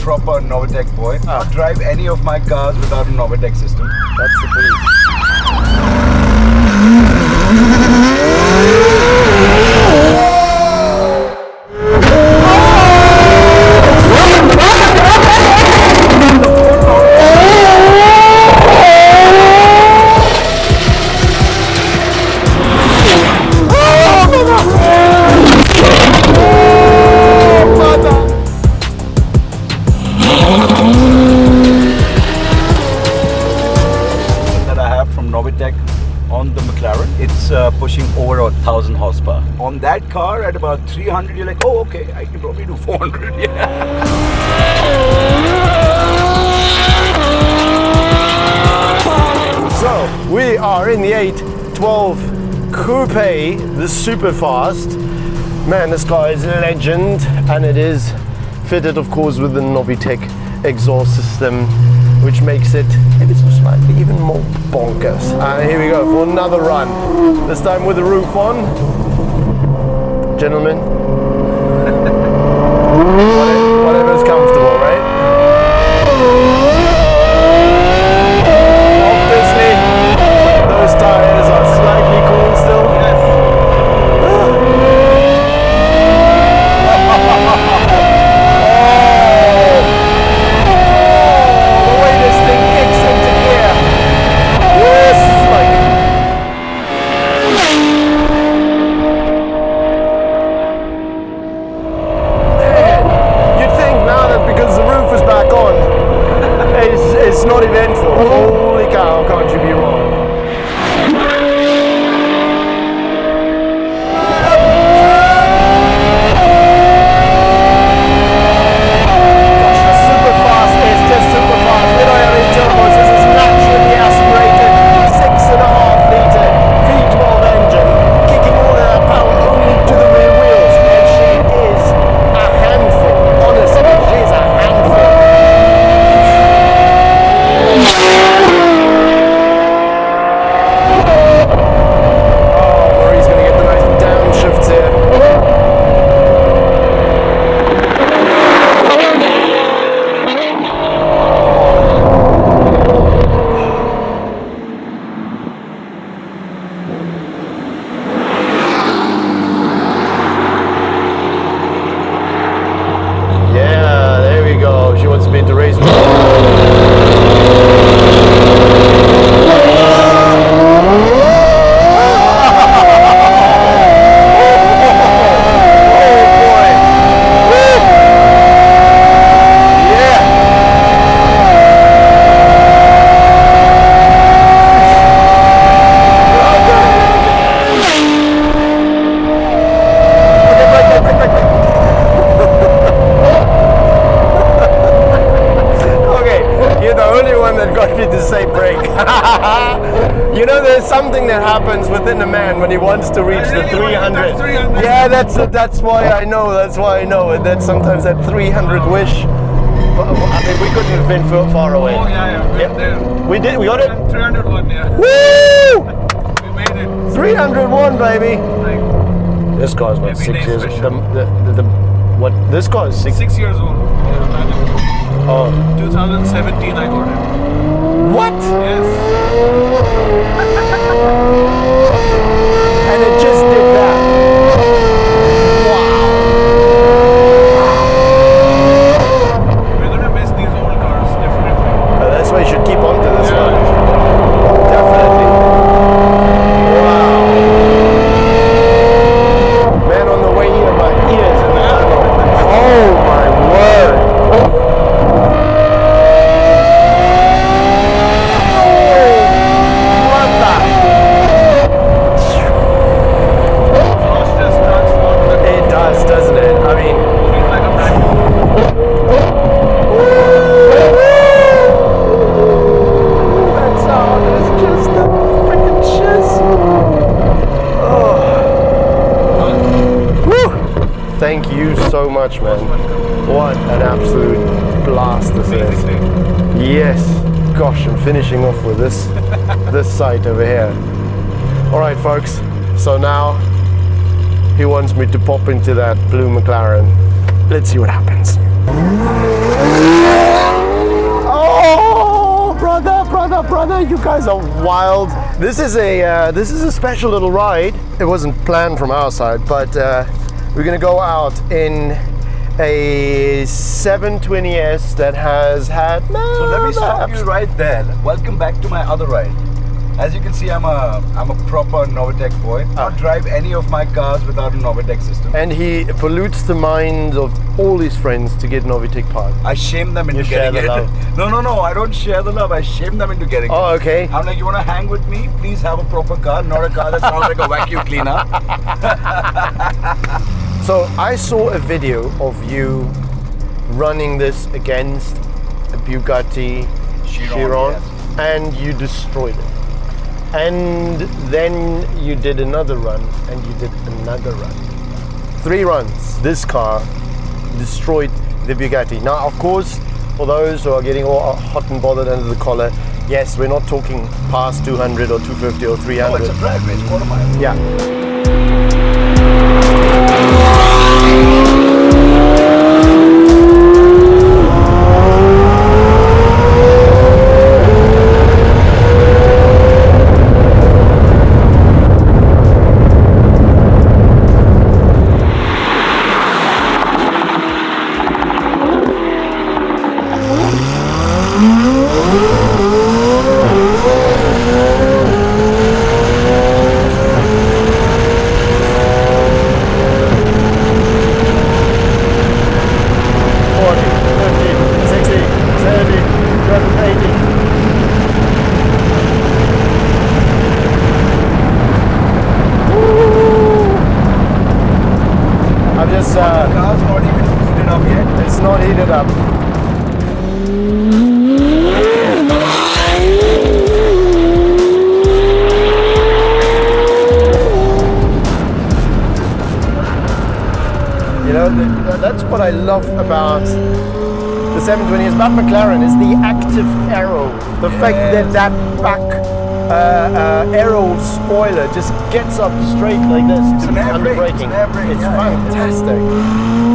proper Novitec boy. I'll drive any of my cars without a Novitec system. That's the belief. Novitec on the McLaren, it's pushing over 1,000 horsepower. On that car at about 300, you're like, oh, okay, I can probably do 400. Yeah. So we are in the 812 Coupe, the Superfast. Man, this car is a legend, and it is fitted, of course, with the Novitec exhaust system, which makes it maybe so slightly even more bonkers. And here we go for another run. This time with the roof on. Gentlemen, whatever's comfortable, right? Obviously, those tires are slightly cool still. Yes. It's not eventful. Holy cow, can't you be wrong? Gosh, the Superfast is just Superfast. We don't have any turbos. This is naturally aspirated 6.5 litre V12 engine, kicking all of that power only to the rear wheels. And she is a handful. Honestly, she's a handful. She wants me to race. You know, there's something that happens within a man when he wants to reach the 300. Yeah, that's why I know. That's why I know. And that's sometimes that 300 wish. But, I mean, we couldn't have been far away. Oh yeah. We did. We got it. 301. Yeah. Woo! We made it. 301, baby. Like, this car's got 6 years. What? This car is 6 years old. Yeah, imagine. Oh. 2017 I got it. What? Yes. And it just did that. Wow. We're gonna miss these old cars, definitely. That's why you should keep on to this one. Definitely. Wow. Man, on the way here, my ears in the tunnel. Oh my word. Doesn't it? I mean, feels like a brand new. That sound is just the freaking shiz. Oh. Woo. Thank you so much, man. What an absolute blast this is. Yes. Gosh, I'm finishing off with this site over here. All right, folks. So now he wants me to pop into that blue McLaren. Let's see what happens. You guys are wild. This is a special little ride. It wasn't planned from our side, but we're gonna go out in a 720S that has had no. So let me stop maps. you right there. Welcome back to my other ride. As you can see, I'm a proper Novitec boy. I don't drive any of my cars without a Novitec system. And he pollutes the minds of all his friends to get Novitec parts. I shame them into You share getting the it. love. No, I don't share the love. I shame them into getting it. Oh, okay. I'm like, you want to hang with me? Please have a proper car, not a car that sounds like a vacuum cleaner. So I saw a video of you running this against a Bugatti Chiron, yes. and you destroyed it. And then you did another run, and you did another run. 3 runs. This car destroyed the Bugatti. Now, of course, for those who are getting all hot and bothered under the collar, yes, we're not talking past 200 or 250 or 300. Oh, it's a drag race, quarter mile. Yeah. The car's not even heated up yet. It's not heated up. You know, that's what I love about the 720 is about McLaren is the active arrow. The fact that that back arrow spoiler just gets up straight like this It's an air brake. braking. It's an air brake, It's yeah. fantastic.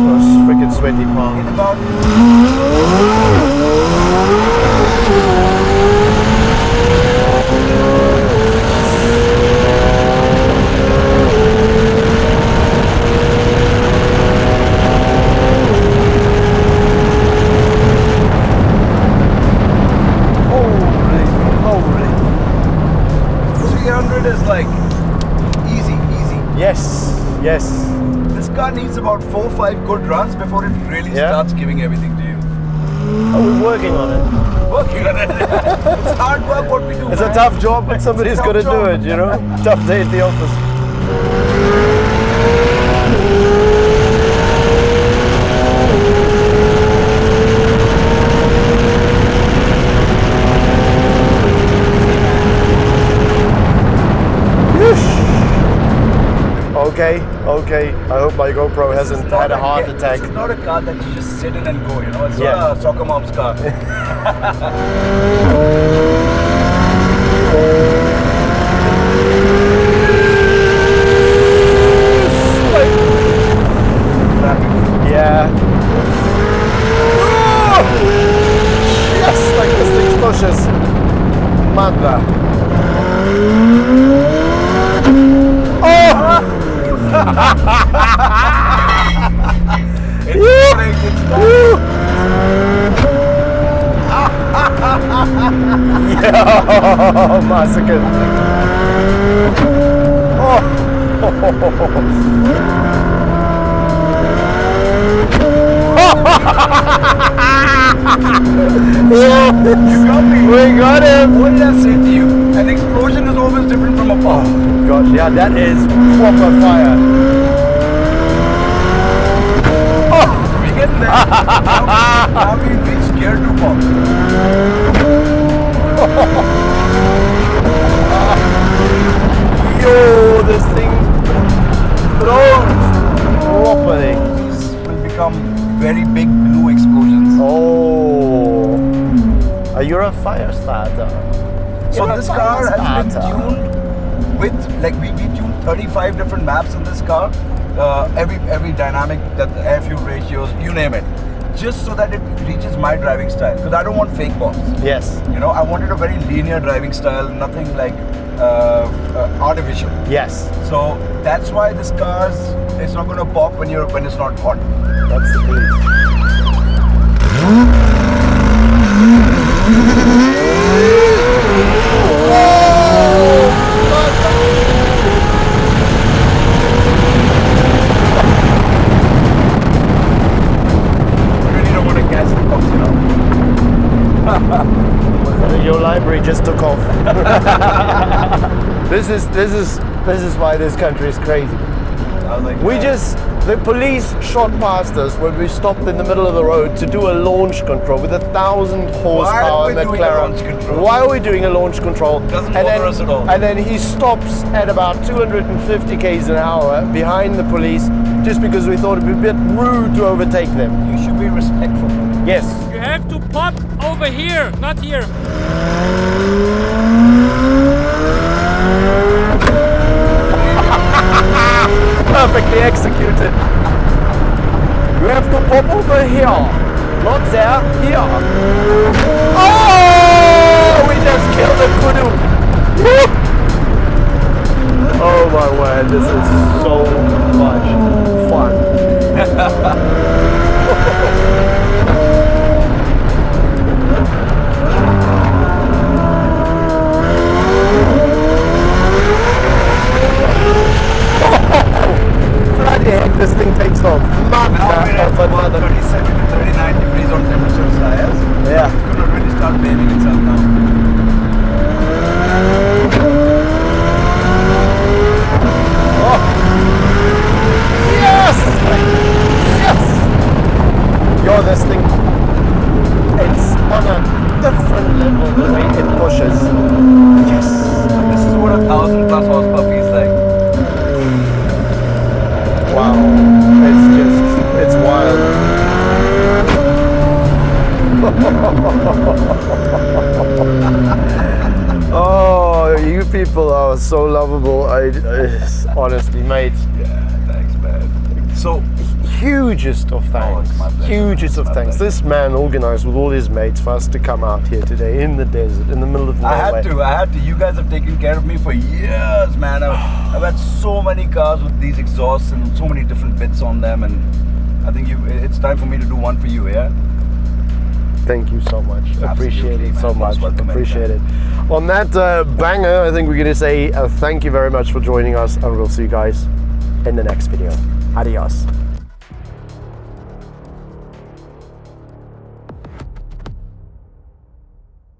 Those freaking sweaty palms. In about Holy. 300 is like easy. Yes. This car needs about 4 or 5 good runs before it really Yeah. starts giving everything to you. Oh, we're working on it. Working on it. It's hard work what we do. It's a man. tough job, but somebody's Tough got to do job. it, you know? Tough day at the office. Okay. I hope my GoPro This hasn't is not had a heart This attack. is not a car that you just sit in and go, you know? It's Yeah. not a soccer mom's car. Yeah. Oh! Yes, like this thing's pushes. Mother. Oh! Yo, massacre. Oh. You got me. We got him. What did I say to you? An explosion is always different from a bomb. Oh gosh, yeah, that is proper fire. We get there. Now we reach gear 2 bomb. Yo, this thing throws properly. These will become very big blue explosions. Oh, you're a fire starter. So You're a this fire car has been starter. tuned with, like we tuned 35 different maps in this car. Every dynamic, that air fuel ratios, you name it. just so that it reaches my driving style. Because I don't want fake pops. Yes. You know, I wanted a very linear driving style, nothing like artificial. Yes. So that's why this car's it's not going to pop when it's not hot. That's the police. Your library just took off. This is why this country is crazy. The police shot past us when we stopped in the middle of the road to do a launch control with 1,000 horsepower McLaren. Why are we doing a launch control? Doesn't bother us at all. And then he stops at about 250 km an hour behind the police just because we thought it'd be a bit rude to overtake them. You should be respectful. Yes. You have to pop over here, not here. Perfectly executed. You have to pop over here, not there, here. Oh! We just killed a kudu. Oh my word, this is so much fun. Bloody heck, this thing takes off. Now we're at about 37 to 39 degrees on temperature slides. Yeah. It's going to really start behaving itself now. Oh. Yes! Yes! Yo, this thing, it's on a different level the way it pushes. Yes! So this is what 1,000 plus horsepower feels like. Wow, it's wild. Oh, you people are so lovable. Honestly, mate. Yeah, thanks, man. So, hugest of thanks. it's my pleasure. Hugest of It's my thanks. pleasure. This man organized with all his mates for us to come out here today in the desert, in the middle of I nowhere. had to. You guys have taken care of me for years, man. I've had so many cars with these exhausts and so many different bits on them, and I think it's time for me to do one for you, yeah? Thank you so much. Appreciate it man. so much. Most welcome Appreciate it. anytime. On that banger, I think we're going to say thank you very much for joining us, and we'll see you guys in the next video. Adios.